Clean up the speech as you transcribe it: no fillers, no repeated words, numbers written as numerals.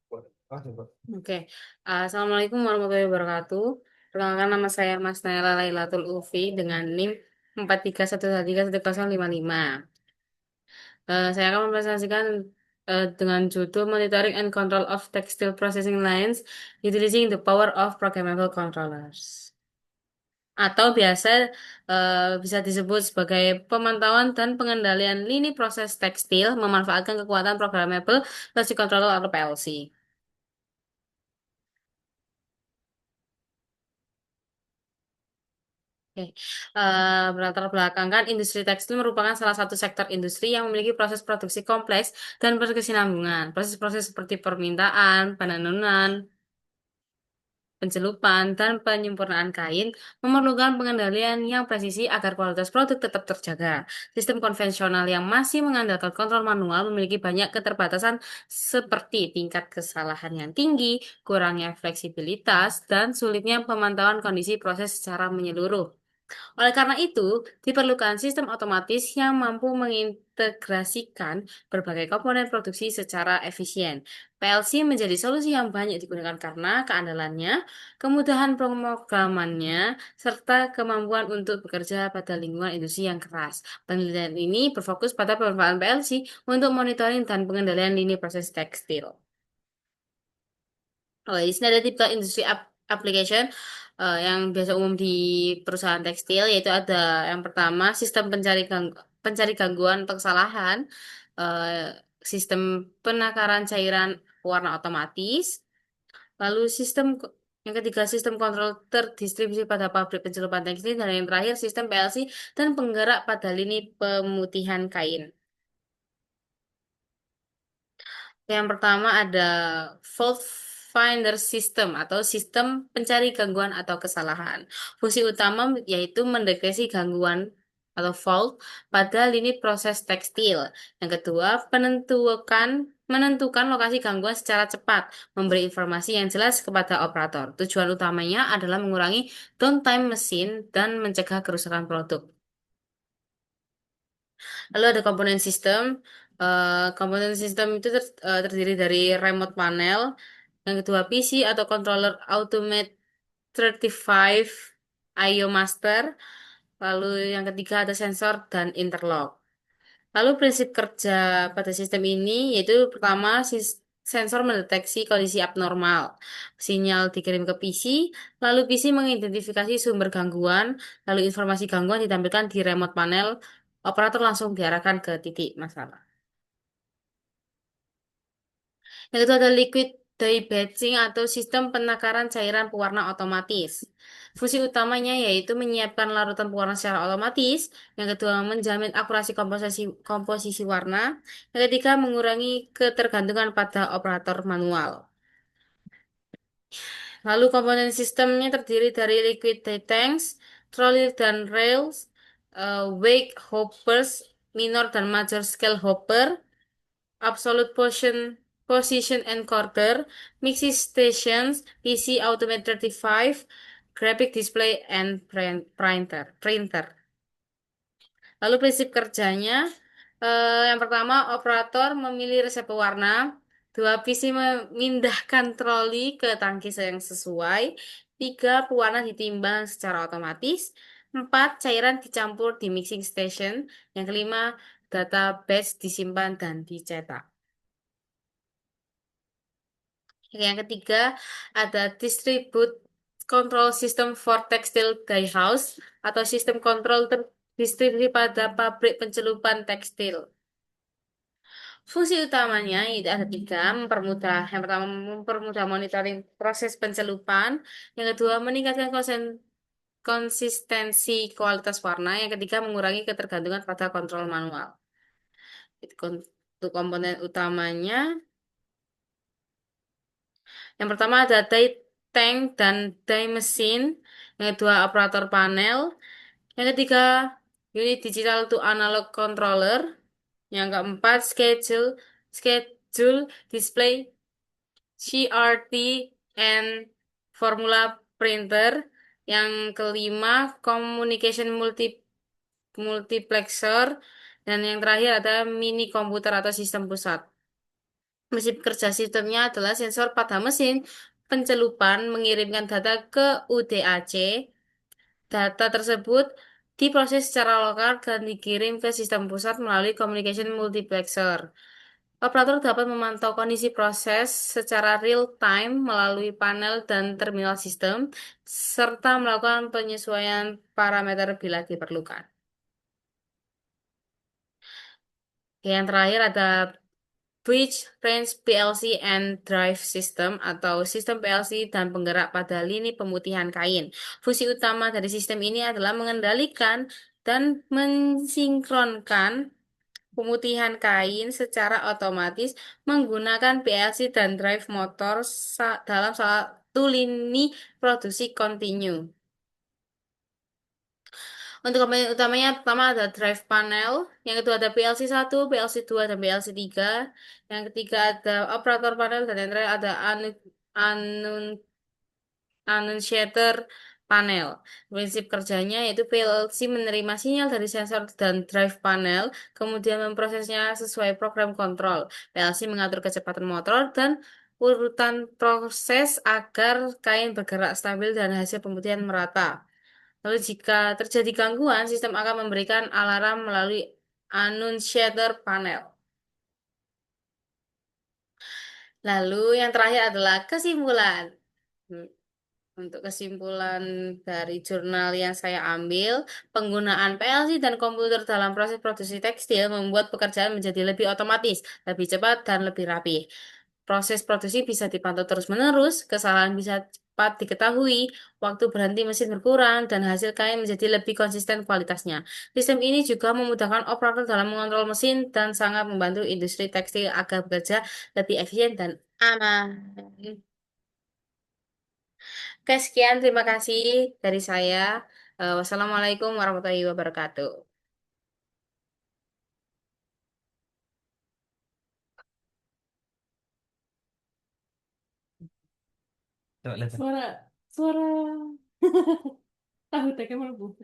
Oke. Assalamualaikum warahmatullahi wabarakatuh. Perkenalkan, nama saya Mas Naila Lailatul Ulfi dengan NIM 431131055. Saya akan mempresentasikan dengan judul Monitoring and Control of Textile Processing Lines Utilizing the Power of Programmable Controllers. Atau biasa bisa disebut sebagai pemantauan dan pengendalian lini proses tekstil memanfaatkan kekuatan Programmable Logic Controller atau PLC. Oke, berlatar belakangkan industri tekstil merupakan salah satu sektor industri yang memiliki proses produksi kompleks dan berkesinambungan. Proses-proses seperti permintaan, penenunan, pencelupan, dan penyempurnaan kain memerlukan pengendalian yang presisi agar kualitas produk tetap terjaga. Sistem konvensional yang masih mengandalkan kontrol manual memiliki banyak keterbatasan seperti tingkat kesalahan yang tinggi, kurangnya fleksibilitas, dan sulitnya pemantauan kondisi proses secara menyeluruh. Oleh karena itu, diperlukan sistem otomatis yang mampu mengintegrasikan berbagai komponen produksi secara efisien. PLC menjadi solusi yang banyak digunakan karena keandalannya, kemudahan pemrogramannya, serta kemampuan untuk bekerja pada lingkungan industri yang keras. Penelitian ini berfokus pada pemanfaatan PLC untuk monitoring dan pengendalian lini proses tekstil. Oh, di sini ada tipe industri application yang biasa umum di perusahaan tekstil, yaitu ada yang pertama sistem pencari gangguan atau kesalahan, eh, sistem penakaran cairan warna otomatis, lalu yang ketiga sistem kontrol terdistribusi pada pabrik pencelupan tekstil, dan yang terakhir sistem PLC dan penggerak pada lini pemutihan kain. Yang pertama ada fault finder system atau sistem pencari gangguan atau kesalahan. Fungsi utama yaitu mendeteksi gangguan atau fault pada lini proses tekstil. Yang kedua, menentukan lokasi gangguan secara cepat, memberi informasi yang jelas kepada operator. Tujuan utamanya adalah mengurangi downtime mesin dan mencegah kerusakan produk. Lalu ada komponen sistem. Komponen sistem itu terdiri dari remote panel, yang kedua PC atau controller automate 35 IO master, lalu yang ketiga ada sensor dan interlock. Lalu prinsip kerja pada sistem ini yaitu pertama sensor mendeteksi kondisi abnormal. Sinyal dikirim ke PC, lalu PC mengidentifikasi sumber gangguan, lalu informasi gangguan ditampilkan di remote panel, operator langsung diarahkan ke titik masalah. Yang kedua ada liquid dye batching atau sistem penakaran cairan pewarna otomatis. Fungsi utamanya yaitu menyiapkan larutan pewarna secara otomatis. Yang kedua, menjamin akurasi komposisi warna. Yang ketiga, mengurangi ketergantungan pada operator manual. Lalu komponen sistemnya terdiri dari liquid dye tanks, trolley dan rails, wake hoppers, minor dan major scale hopper, absolute position encoder, mixing stations, PC Automate 35, graphic display and printer. Lalu prinsip kerjanya, yang pertama operator memilih resep pewarna, dua PC memindahkan troli ke tangki yang sesuai, tiga pewarna ditimbang secara otomatis, empat cairan dicampur di mixing station, yang kelima data batch disimpan dan dicetak. Yang ketiga ada distribute control system for textile dye house atau sistem kontrol terdistribusi pada pabrik pencelupan tekstil. Fungsi utamanya itu ada tiga, yang pertama mempermudah monitoring proses pencelupan, yang kedua meningkatkan konsistensi kualitas warna, yang ketiga mengurangi ketergantungan pada kontrol manual. Untuk komponen utamanya, yang pertama ada dye tank dan dye mesin, yang kedua operator panel, yang ketiga unit digital to analog controller, yang keempat schedule display CRT and formula printer, yang kelima communication multiplexer, dan yang terakhir ada mini komputer atau sistem pusat. Mesin kerja sistemnya adalah sensor pada mesin pencelupan mengirimkan data ke UDAC. Data tersebut diproses secara lokal dan dikirim ke sistem pusat melalui communication multiplexer. Operator dapat memantau kondisi proses secara real time melalui panel dan terminal sistem, serta melakukan penyesuaian parameter bila diperlukan. Yang terakhir ada Bridge Range PLC and Drive System atau sistem PLC dan penggerak pada lini pemutihan kain. Fungsi utama dari sistem ini adalah mengendalikan dan mensinkronkan pemutihan kain secara otomatis menggunakan PLC dan drive motor dalam satu lini produksi kontinu. Untuk komponen utamanya pertama ada drive panel, yang kedua ada PLC 1, PLC 2, dan PLC 3. Yang ketiga ada operator panel dan yang terakhir ada anu- annunciator panel. Prinsip kerjanya yaitu PLC menerima sinyal dari sensor dan drive panel, kemudian memprosesnya sesuai program kontrol. PLC mengatur kecepatan motor dan urutan proses agar kain bergerak stabil dan hasil pemutihan merata. Lalu jika terjadi gangguan, sistem akan memberikan alarm melalui annunciator panel. Lalu yang terakhir adalah kesimpulan. Hmm. Untuk kesimpulan dari jurnal yang saya ambil, penggunaan PLC dan komputer dalam proses produksi tekstil membuat pekerjaan menjadi lebih otomatis, lebih cepat, dan lebih rapi. Proses produksi bisa dipantau terus-menerus, kesalahan bisa cepat diketahui, waktu berhenti mesin berkurang, dan hasil kain menjadi lebih konsisten kualitasnya. Sistem ini juga memudahkan operator dalam mengontrol mesin dan sangat membantu industri tekstil agar bekerja lebih efisien dan aman. Oke, sekian. Terima kasih dari saya. Wassalamualaikum warahmatullahi wabarakatuh. Coba lihat. Suara, suara tahu teke melebu.